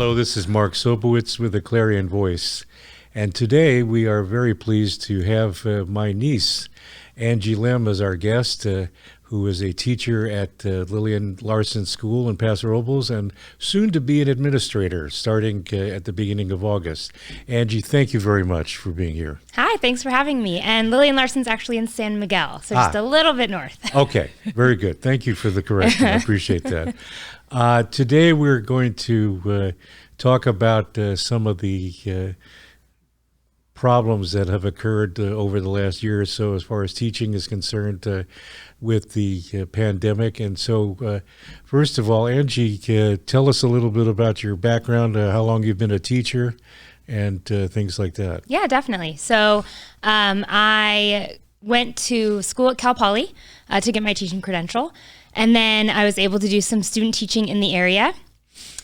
Hello, this is Mark Sobowitz with the Clarion Voice. And today we are very pleased to have my niece, Angie Lemm, as our guest, who is a teacher at Lillian Larson School in Paso Robles and soon to be an administrator starting at the beginning of August. Angie, thank you very much for being here. Hi, thanks for having me. And Lillian Larson's actually in San Miguel, so just a little bit north. Okay, very good. Thank you for the correction. I appreciate that. Today we're going to talk about some of the problems that have occurred over the last year or so as far as teaching is concerned with the pandemic. And so, first of all, Angie, tell us a little bit about your background, how long you've been a teacher, and things like that. Yeah, definitely. So I went to school at Cal Poly to get my teaching credential. And then I was able to do some student teaching in the area.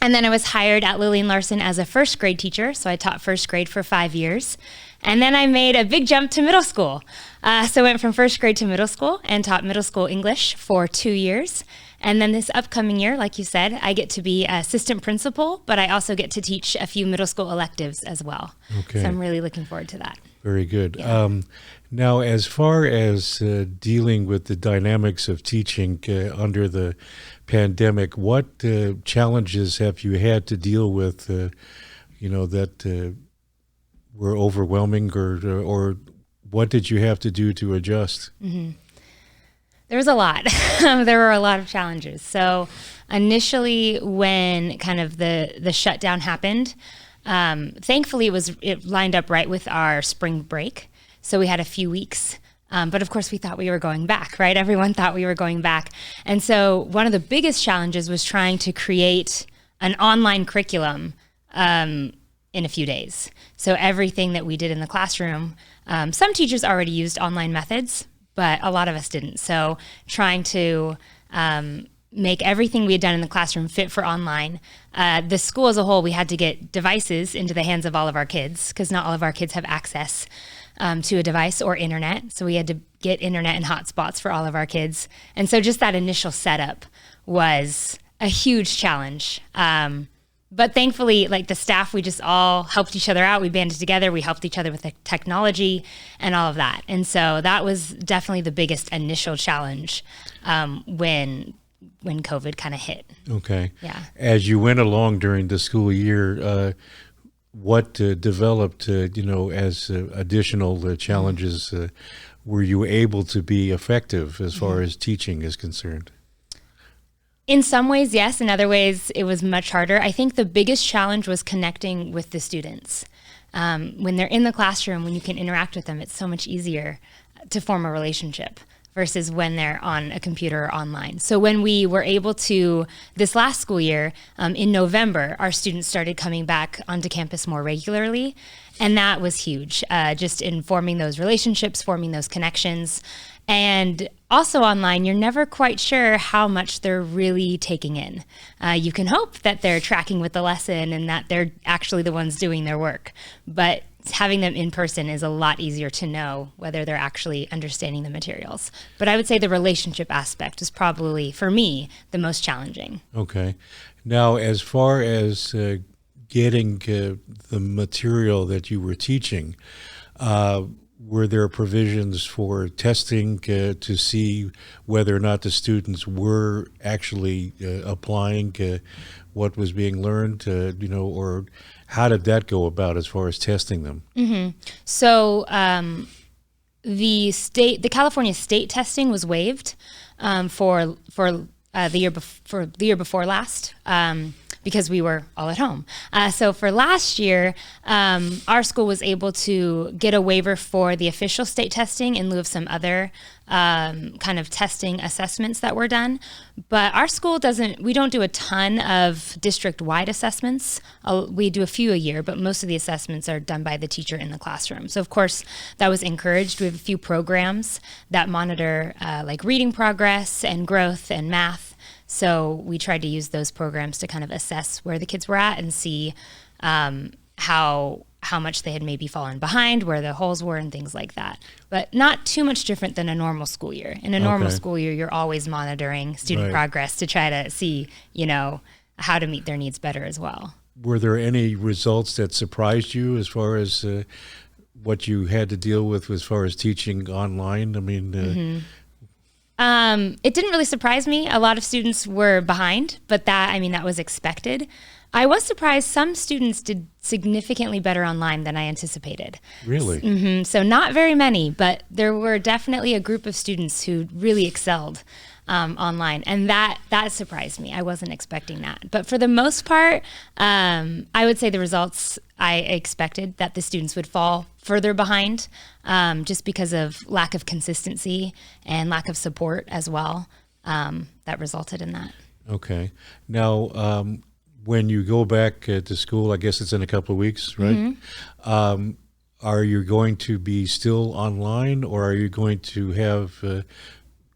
And then I was hired at Lillian Larson as a first grade teacher. So I taught first grade for 5 years. And then I made a big jump to middle school. So I went from first grade to middle school and taught middle school English for 2 years. And then this upcoming year, like you said, I get to be assistant principal, but I also get to teach a few middle school electives as well. Okay. So I'm really looking forward to that. Very good. Yeah. Now, as far as dealing with the dynamics of teaching under the pandemic, what challenges have you had to deal with, that were overwhelming, or what did you have to do to adjust? Mm-hmm. There was a lot. There were a lot of challenges. So initially when kind of the shutdown happened, thankfully it lined up right with our spring break. So we had a few weeks, but of course we thought we were going back, right? Everyone thought we were going back. And so one of the biggest challenges was trying to create an online curriculum in a few days. So everything that we did in the classroom, some teachers already used online methods, but a lot of us didn't. So trying to make everything we had done in the classroom fit for online. The school as a whole, we had to get devices into the hands of all of our kids because not all of our kids have access to a device or internet. So we had to get internet and hotspots for all of our kids. And so just that initial setup was a huge challenge. But thankfully, like the staff, we just all helped each other out. We banded together. We helped each other with the technology and all of that. And so that was definitely the biggest initial challenge when COVID kind of hit. Okay. Yeah. As you went along during the school year, what developed, as additional challenges? Were you able to be effective as far as teaching is concerned? In some ways, yes. In other ways, it was much harder. I think the biggest challenge was connecting with the students. When they're in the classroom, when you can interact with them, it's so much easier to form a relationship versus when they're on a computer or online. So when we were able to, this last school year, in November, our students started coming back onto campus more regularly. And that was huge, just in forming those relationships, forming those connections. And also online, you're never quite sure how much they're really taking in. You can hope that they're tracking with the lesson and that they're actually the ones doing their work. But having them in person is a lot easier to know whether they're actually understanding the materials. But I would say the relationship aspect is probably, for me, the most challenging. Okay. Now, as far as getting the material that you were teaching, were there provisions for testing to see whether or not the students were actually applying what was being learned, or how did that go about as far as testing them? Mm-hmm. So the California state testing was waived for the year before last. Because we were all at home. So for last year, our school was able to get a waiver for the official state testing in lieu of some other kind of testing assessments that were done. But our school we don't do a ton of district-wide assessments. We do a few a year, but most of the assessments are done by the teacher in the classroom. So of course, that was encouraged. We have a few programs that monitor like reading progress and growth and math. So we tried to use those programs to kind of assess where the kids were at and see how much they had maybe fallen behind, where the holes were and things like that. But not too much different than a normal school year. In a normal school year, you're always monitoring student progress to try to see, how to meet their needs better as well. were there any results that surprised you as far as what you had to deal with as far as teaching online? I mean, It didn't really surprise me. A lot of students were behind, but that was expected. I was surprised some students did significantly better online than I anticipated. really? So not very many, but there were definitely a group of students who really excelled online, and that surprised me. I wasn't expecting that. But for the most part, I would say the results I expected, that the students would fall further behind just because of lack of consistency and lack of support as well. That resulted in that. Okay. Now, when you go back to school, I guess it's in a couple of weeks, right? Are you going to be still online, or are you going to have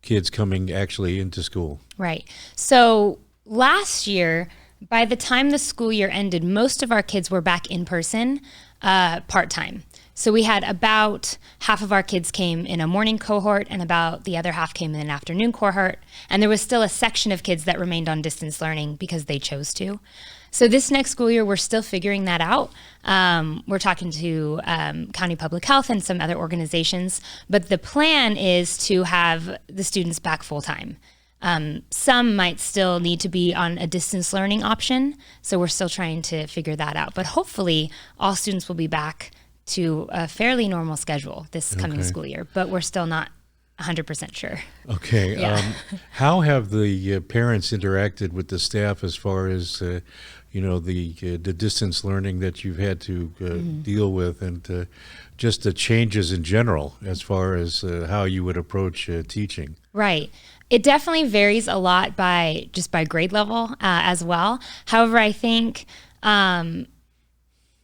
kids coming actually into school? Right. So last year, by the time the school year ended, most of our kids were back in person part-time. So we had about half of our kids came in a morning cohort and about the other half came in an afternoon cohort. And there was still a section of kids that remained on distance learning because they chose to. So this next school year, we're still figuring that out. We're talking to County Public Health and some other organizations, but the plan is to have the students back full-time. Some might still need to be on a distance learning option, so we're still trying to figure that out. But hopefully, all students will be back to a fairly normal schedule this coming school year, but we're still not 100% sure. Okay. Yeah. How have the parents interacted with the staff as far as the distance learning that you've had to deal with, and just the changes in general as far as how you would approach teaching? Right. It definitely varies a lot by grade level as well. However, I think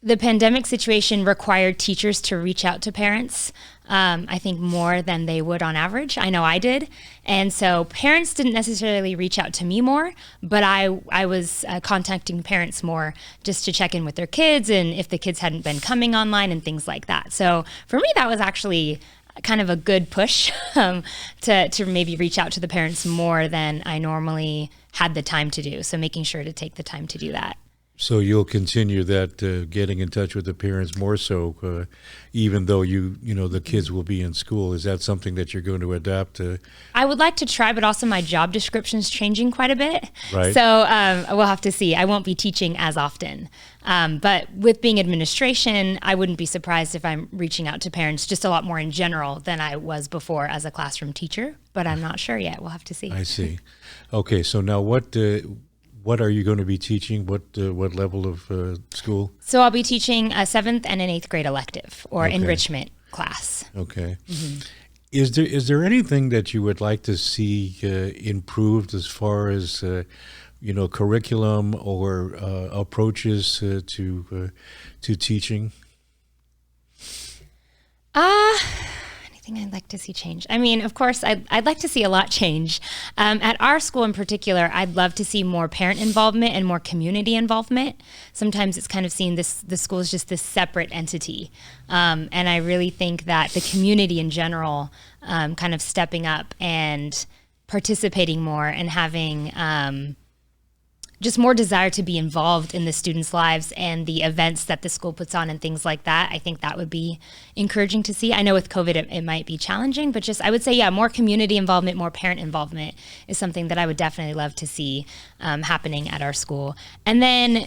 the pandemic situation required teachers to reach out to parents, I think more than they would on average. I know I did. And so parents didn't necessarily reach out to me more, but I was contacting parents more just to check in with their kids and if the kids hadn't been coming online and things like that. So for me, that was actually kind of a good push to maybe reach out to the parents more than I normally had the time to do. So making sure to take the time to do that. So you'll continue that, getting in touch with the parents more so, even though the kids will be in school. Is that something that you're going to adapt? I would like to try, but also my job description's changing quite a bit. Right. So we'll have to see. I won't be teaching as often. But with being administration, I wouldn't be surprised if I'm reaching out to parents just a lot more in general than I was before as a classroom teacher. But I'm not sure yet. We'll have to see. I see. Okay, so now what are you going to be teaching? What level of school? So I'll be teaching a 7th and an 8th grade elective or enrichment class. Okay. Is there anything that you would like to see improved as far as curriculum or approaches to teaching? Anything I'd like to see change? I mean, of course, I'd like to see a lot change. At our school in particular, I'd love to see more parent involvement and more community involvement. Sometimes it's kind of seen the school is just this separate entity. And I really think that the community in general kind of stepping up and participating more and having just more desire to be involved in the students' lives and the events that the school puts on and things like that. I think that would be encouraging to see. I know with COVID it might be challenging, but just I would say, yeah, more community involvement, more parent involvement is something that I would definitely love to see happening at our school. And then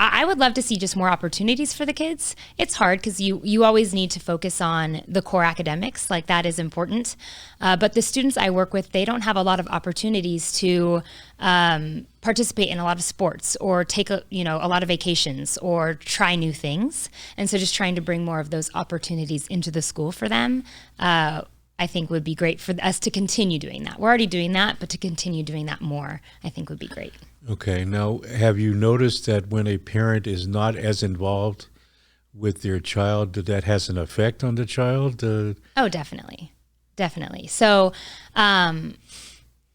I would love to see just more opportunities for the kids. It's hard because you always need to focus on the core academics, like that is important. But the students I work with, they don't have a lot of opportunities to participate in a lot of sports or take a lot of vacations or try new things. And so just trying to bring more of those opportunities into the school for them, I think would be great for us to continue doing that. We're already doing that, but to continue doing that more, I think would be great. Okay. Now, have you noticed that when a parent is not as involved with their child, that has an effect on the child? Oh, definitely. Definitely. So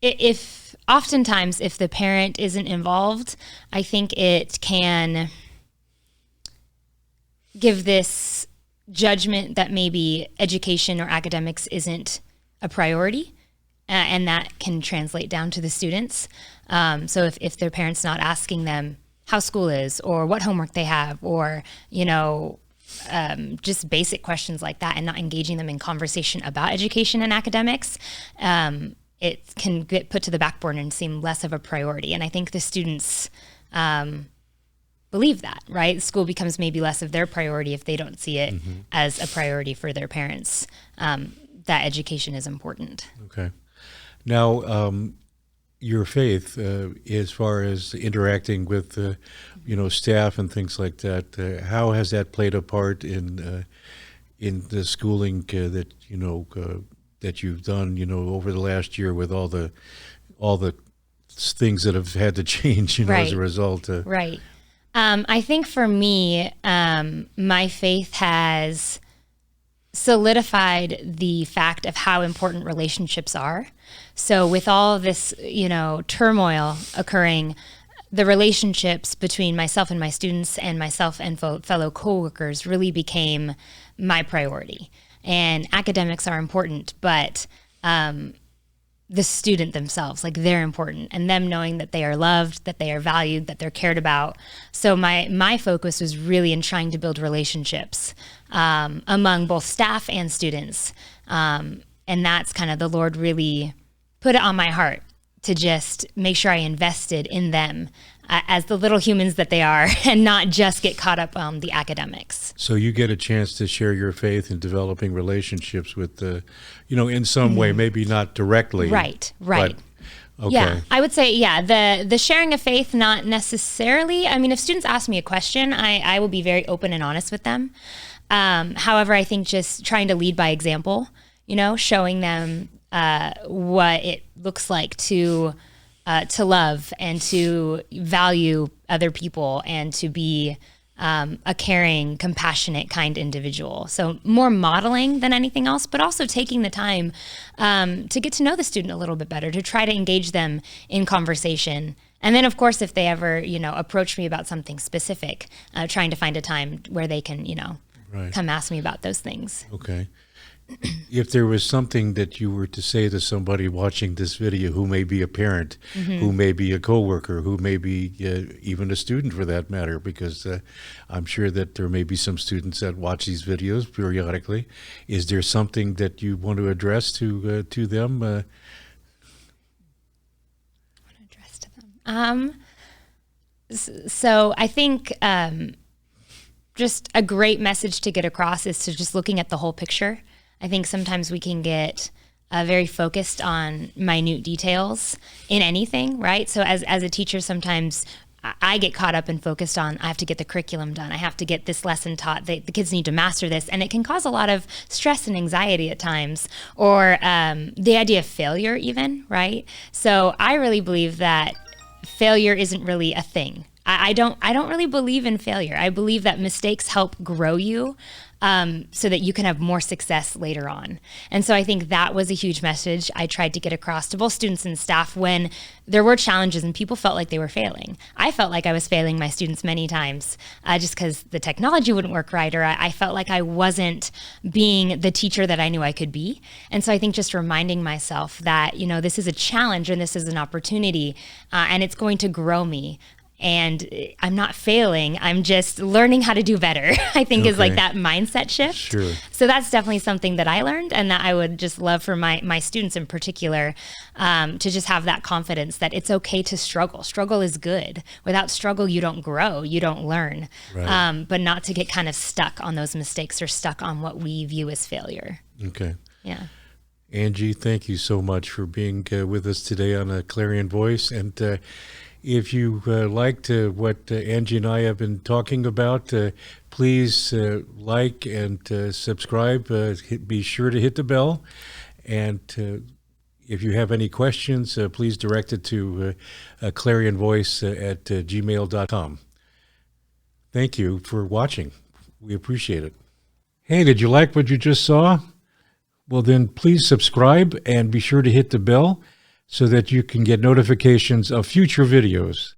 if oftentimes if the parent isn't involved, I think it can give this judgment that maybe education or academics isn't a priority. And that can translate down to the students. So if their parents not asking them, how school is or what homework they have, or, just basic questions like that, and not engaging them in conversation about education and academics, it can get put to the back burner and seem less of a priority. And I think the students believe that, right? School becomes maybe less of their priority if they don't see it as a priority for their parents, that education is important. Okay. Now, your faith, as far as interacting with, staff and things like that, how has that played a part in the schooling that you've done, over the last year, with all the things that have had to change, Right. as a result? Right. I think for me, my faith has solidified the fact of how important relationships are. So with all this, turmoil occurring, the relationships between myself and my students and myself and fellow coworkers really became my priority. And academics are important, but the student themselves, like, they're important, and them knowing that they are loved, that they are valued, that they're cared about. So my focus was really in trying to build relationships among both staff and students. And that's kind of, the Lord really put it on my heart to just make sure I invested in them as the little humans that they are, and not just get caught up on the academics. So you get a chance to share your faith in developing relationships with in some way, maybe not directly. Right. But, okay. Yeah, I would say, the sharing of faith, not necessarily. I mean, if students ask me a question, I will be very open and honest with them. However, I think just trying to lead by example, showing them what it looks like to love and to value other people, and to be a caring, compassionate, kind individual. So more modeling than anything else, but also taking the time to get to know the student a little bit better, to try to engage them in conversation. And then, of course, if they ever, approach me about something specific, trying to find a time where they can, Right. come ask me about those things. Okay. If there was something that you were to say to somebody watching this video, who may be a parent, who may be a coworker, who may be even a student for that matter, because I'm sure that there may be some students that watch these videos periodically, is there something that you want to address to them? Address to them. So I think just a great message to get across is to just looking at the whole picture. I think sometimes we can get very focused on minute details in anything, right? So as a teacher, sometimes I get caught up and focused on, I have to get the curriculum done. I have to get this lesson taught. The kids need to master this. And it can cause a lot of stress and anxiety at times, or the idea of failure even, right? So I really believe that failure isn't really a thing. I don't really believe in failure. I believe that mistakes help grow you, so that you can have more success later on. And so I think that was a huge message I tried to get across to both students and staff when there were challenges and people felt like they were failing. I felt like I was failing my students many times, just because the technology wouldn't work right, or I felt like I wasn't being the teacher that I knew I could be. And so I think just reminding myself that, this is a challenge and this is an opportunity, and it's going to grow me. And I'm not failing, I'm just learning how to do better, I think is like that mindset shift. Sure. So that's definitely something that I learned, and that I would just love for my students in particular, to just have that confidence that it's okay to struggle. Struggle is good. Without struggle, you don't grow, you don't learn. Right. But not to get kind of stuck on those mistakes or stuck on what we view as failure. Okay. Yeah. Angie, thank you so much for being with us today on A Clarion Voice. And if you liked what Angie and I have been talking about, please like and subscribe. Be sure to hit the bell. And if you have any questions, please direct it to clarionvoice at gmail.com. Thank you for watching. We appreciate it. Hey, did you like what you just saw? Well, then please subscribe and be sure to hit the bell so that you can get notifications of future videos.